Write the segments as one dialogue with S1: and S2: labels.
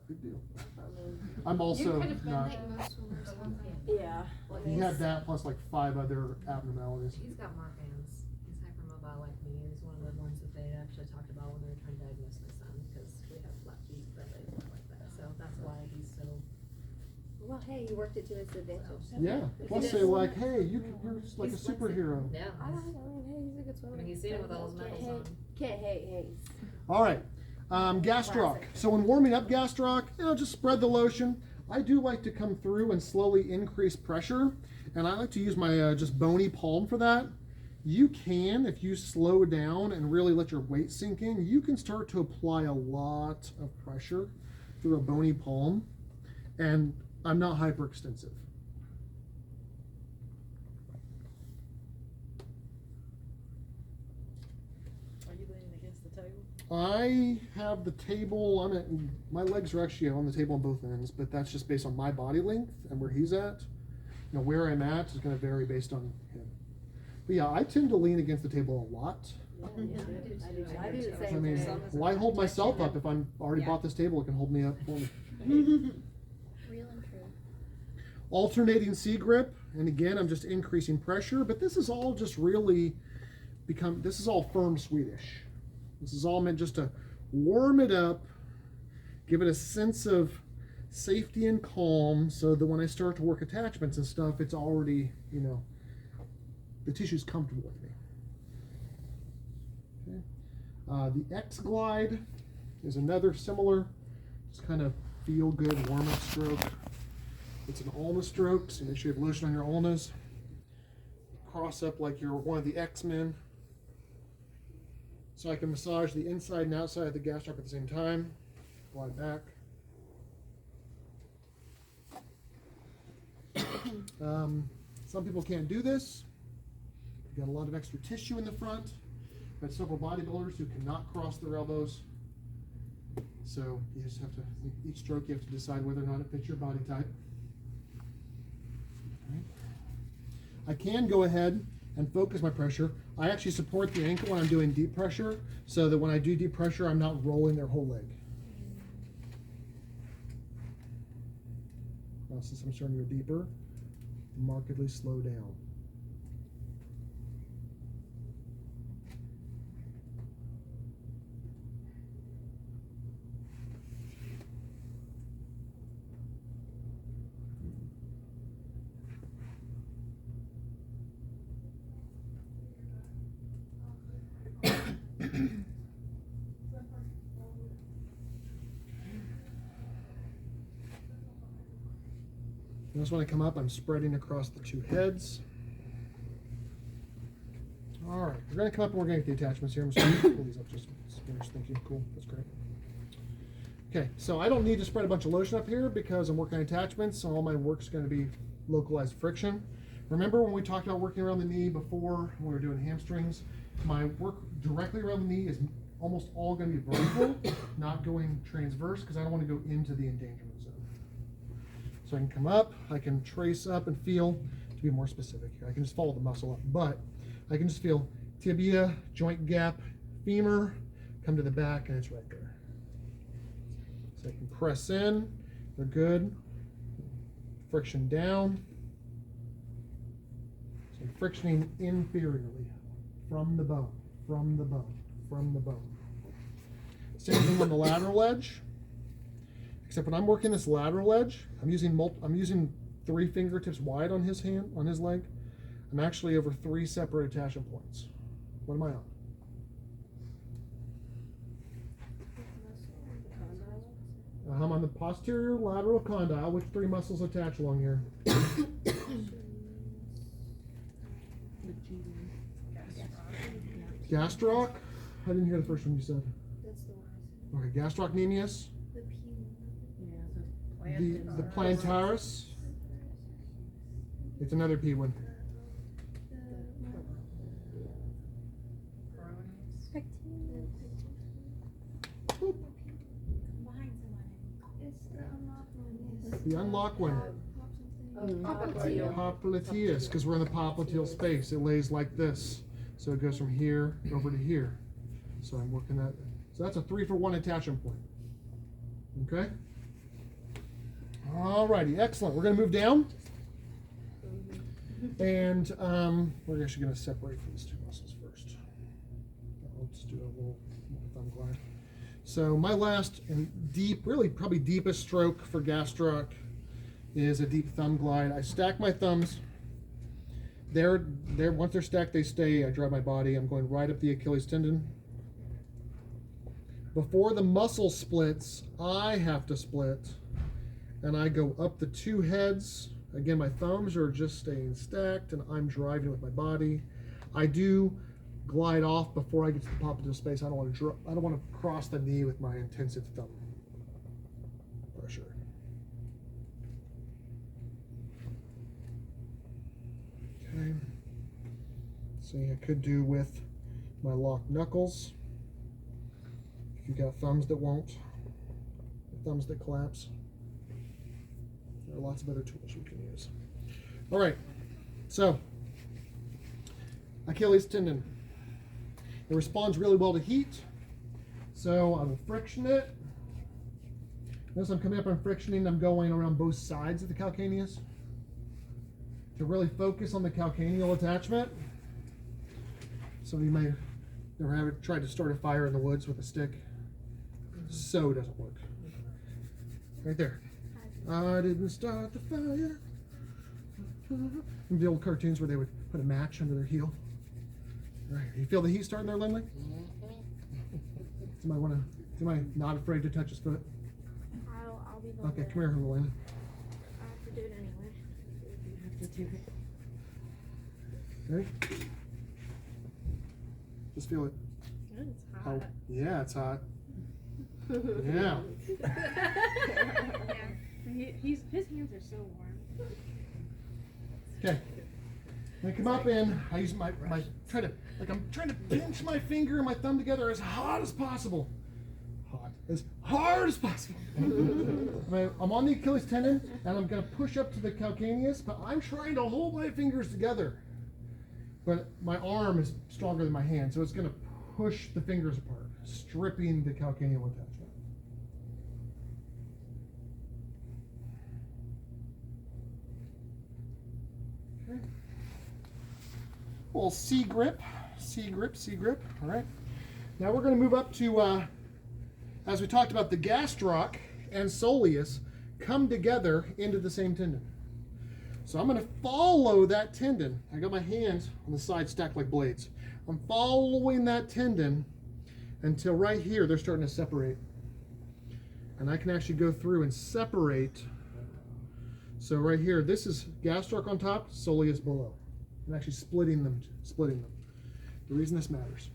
S1: big deal. I'm also not.
S2: Yeah.
S1: He had that plus like 5 other abnormalities.
S3: He's got Marfan's. He's hypermobile like me. He's one of the ones that they actually talked about when they were trying to diagnose my son, because we have flat feet that they look like that. So that's why he's so.
S2: Well, hey, you worked it to his advantage.
S1: Yeah. Plus they like, hey, you're like a superhero.
S3: Yeah.
S2: I mean, hey, he's a good
S3: I
S2: swimmer.
S3: mean, he's seen it with all his medals on.
S2: Can't hate Hayes.
S1: All right. Gastroc. So when warming up gastroc, just spread the lotion. I do like to come through and slowly increase pressure, and I like to use my just bony palm for that. You can, if you slow down and really let your weight sink in, you can start to apply a lot of pressure through a bony palm, and I'm not hyperextensive.
S4: Are you leaning against the table?
S1: I have the table, my legs are actually on the table on both ends, but that's just based on my body length and where he's at. Where I'm at is going to vary based on him. But yeah, I tend to lean against the table a lot.
S2: I do the
S1: I
S2: same
S1: mean,
S2: thing.
S1: why hold myself up if I'm already bought this table? It can hold me up for me.
S5: Real and true.
S1: Alternating C grip, and again, I'm just increasing pressure, but this is all just really this is all firm Swedish. This is all meant just to warm it up, give it a sense of safety and calm, so that when I start to work attachments and stuff, it's already, the tissue's comfortable with me. Okay. The X Glide is another similar, just kind of feel good warm up stroke. It's an ulna stroke, so make sure you have lotion on your ulnas. Cross up like you're one of the X-Men. So I can massage the inside and outside of the gastroc at the same time. Glide back. Some people can't do this. You've got a lot of extra tissue in the front. I've got several bodybuilders who cannot cross their elbows. So you just have to, each stroke you have to decide whether or not it fits your body type. Right. I can go ahead and focus my pressure. I actually support the ankle when I'm doing deep pressure, so that when I do deep pressure, I'm not rolling their whole leg. Now, since I'm starting to go deeper, markedly slow down. Notice when I come up, I'm spreading across the 2 heads. All right, we're going to come up and we're going to get the attachments here. I'm just going to pull these up just finished. Thank you. Cool. That's great. Okay, so I don't need to spread a bunch of lotion up here because I'm working on attachments, so all my work's going to be localized friction. Remember when we talked about working around the knee before when we were doing hamstrings? My work directly around the knee is almost all going to be vertical, not going transverse, because I don't want to go into the endangerment zone. So I can come up, I can trace up and feel, to be more specific here, I can just follow the muscle up, but I can just feel tibia, joint gap, femur, come to the back, and it's right there. So I can press in, they're good. Friction down. So I'm frictioning inferiorly from the bone, from the bone, from the bone. Same thing on the lateral edge. Except when I'm working this lateral edge, I'm using 3 fingertips wide on his hand, on his leg. I'm actually over 3 separate attachment points. What am I on? I'm on the posterior lateral condyle. Which 3 muscles attach along here? Gastroc? I didn't hear the first one you said.
S5: That's the one.
S1: Okay, gastrocnemius.
S5: The P.
S4: Yeah,
S1: The plantaris. It's another P one. The unlock one. Popliteus, because we're in the popliteal space. It lays like this. So it goes from here over to here. So I'm working that. So that's a 3-for-1 attachment point. Okay? Alrighty, excellent. We're going to move down. And we're actually going to separate these two muscles first. Let's do a little thumb glide. So my last and deep, really probably deepest stroke for gastroc is a deep thumb glide. I stack my thumbs. Once they're stacked, they stay. I drive my body. I'm going right up the Achilles tendon. Before the muscle splits, I have to split. And I go up the two heads. Again, my thumbs are just staying stacked, and I'm driving with my body. I do glide off before I get to the popliteal space. I don't want to cross the knee with my intensive thumb pressure. Okay. See, I could do with my locked knuckles. If you've got thumbs that won't, thumbs that collapse. There are lots of other tools we can use. All right, so Achilles tendon. It responds really well to heat, so I will friction it. As I'm coming up and frictioning, I'm going around both sides of the calcaneus to really focus on the calcaneal attachment. Some of you may never have tried to start a fire in the woods with a stick. So it doesn't work. Right there. I didn't start the fire. The old cartoons where they would put a match under their heel. All right, you feel the heat starting there, Lindley? Somebody not afraid to touch his foot?
S5: I'll be the
S1: Okay, come here, Lindley.
S5: I have to do it anyway.
S3: You have to do it.
S1: Ready? Just feel it.
S5: It's
S1: Oh,
S5: hot.
S1: yeah, it's hot. Yeah.
S5: His hands are so warm.
S1: Okay. I come up and I use my I'm trying to pinch my finger and my thumb together as hot as possible. As hard as possible. I'm on the Achilles tendon and I'm going to push up to the calcaneus, but I'm trying to hold my fingers together. But my arm is stronger than my hand, so it's going to push the fingers apart, stripping the calcaneal attachment. Okay. Little C grip, C grip, C grip. All right. Now we're going to move up to, as we talked about, the gastroc and soleus come together into the same tendon. So I'm going to follow that tendon. I got my hands on the side stacked like blades. I'm following that tendon until right here they're starting to separate. And I can actually go through and separate. So right here, this is gastroc on top, soleus below. I'm actually splitting them. The reason this matters.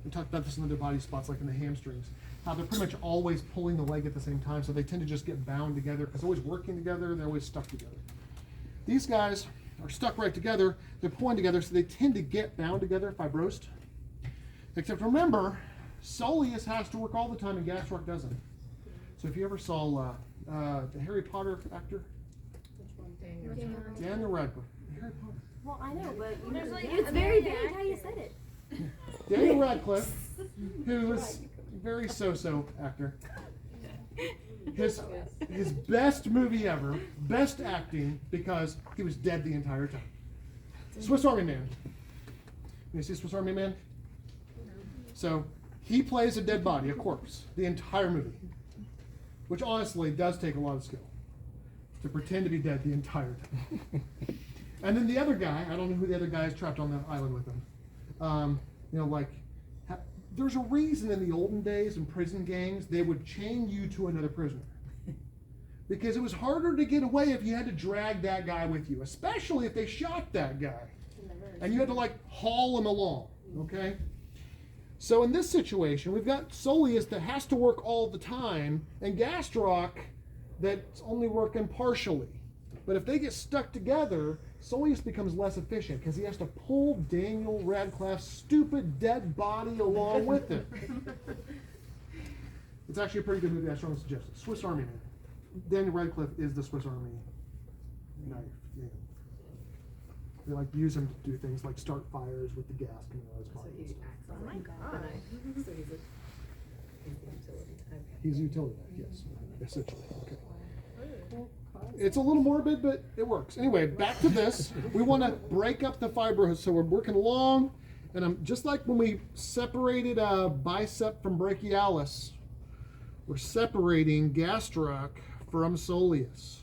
S1: We talked about this in other body spots, like in the hamstrings. How they're pretty much always pulling the leg at the same time, so they tend to just get bound together because they're always working together, they're always stuck together. These guys are stuck right together, they're pulling together, so they tend to get bound together, fibrosed. Except remember, soleus has to work all the time and gastroc doesn't. So if you ever saw the Harry Potter actor, Daniel Radcliffe. Harry Potter.
S2: Well, I know, but
S5: There's like
S2: it's very vague how you said it.
S1: Daniel Radcliffe, who was a very so-so actor. His best movie ever, best acting, because he was dead the entire time. Swiss Army Man. You see Swiss Army Man? So he plays a dead body, a corpse, the entire movie. Which honestly does take a lot of skill to pretend to be dead the entire time. And then the other guy, I don't know who the other guy is trapped on the island with him. There's a reason in the olden days in prison gangs they would chain you to another prisoner. Because it was harder to get away if you had to drag that guy with you, especially if they shot that guy. And you had to haul him along, okay? So in this situation, we've got soleus that has to work all the time and gastroc that's only working partially. But if they get stuck together, soleus becomes less efficient because he has to pull Daniel Radcliffe's stupid dead body along with him. It's actually a pretty good movie. I strongly suggest it. Swiss Army Man. Daniel Radcliffe is the Swiss Army knife. Yeah. They use him to do things like start fires with the gas coming out of his
S3: So
S1: body.
S3: he acts on
S2: Oh my
S3: the
S2: God.
S3: knife. So he's the utility. Okay.
S1: He's a utility knife, yes, essentially. Okay. It's a little morbid, but it works. Anyway, back to this. We want to break up the fiber, so we're working along, and I'm just like when we separated a bicep from brachialis, we're separating gastroc from soleus,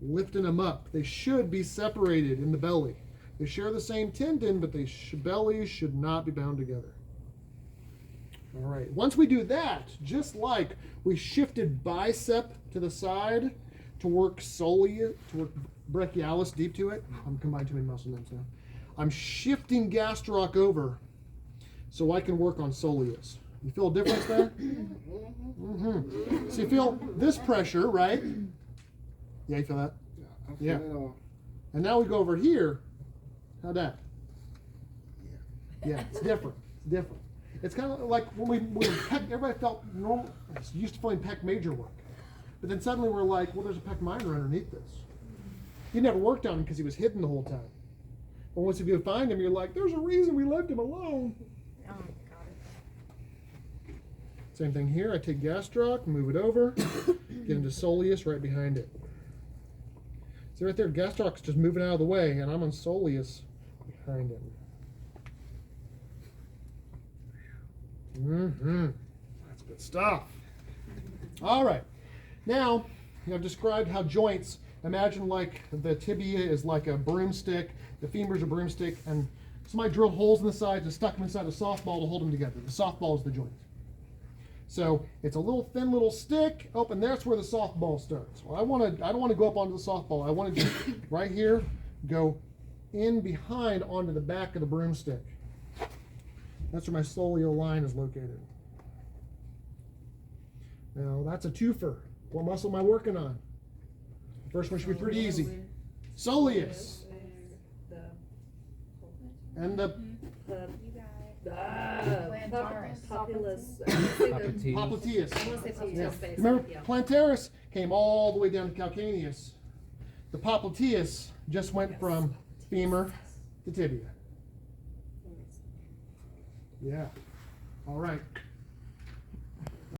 S1: lifting them up. They should be separated in the belly. They share the same tendon, but bellies should not be bound together. All right. Once we do that, just like we shifted bicep to the side to work soleus, to work brachialis deep to it. I'm combining too many muscle names now. I'm shifting gastroc over so I can work on soleus. You feel a difference there? Mm-hmm. So you feel this pressure, right? Yeah, you feel that? Yeah. And now we go over here. How'd that? Yeah, it's different. It's different. It's kind of like when pec, everybody felt normal, used to feeling pec major work. But then suddenly we're like, well, there's a pec minor underneath this. You never worked on him because he was hidden the whole time. But once you find him, you're like, there's a reason we left him alone.
S5: Oh, got it.
S1: Same thing here. I take gastroc, move it over, get into soleus right behind it. See right there, gastroc's just moving out of the way, and I'm on soleus behind him. That's good stuff. All right. Now, I've described how joints, imagine like the tibia is like a broomstick, the femur's a broomstick, and somebody drilled holes in the sides and stuck them inside a softball to hold them together. The softball is the joint. So it's a little thin little stick. Oh, and that's where the softball starts. Well, I don't want to go up onto the softball. I want to just right here go in behind onto the back of the broomstick. That's where my soleal line is located. Now that's a twofer. What muscle am I working on? The first one should be pretty easy. Soleus. And the
S3: Plantaris. Populus.
S1: popliteus.
S3: I want to say popliteus
S1: Yeah.
S3: space.
S1: Remember,
S3: Yeah.
S1: plantaris came all the way down to calcaneus. The popliteus just went from femur to tibia. Yeah. All right.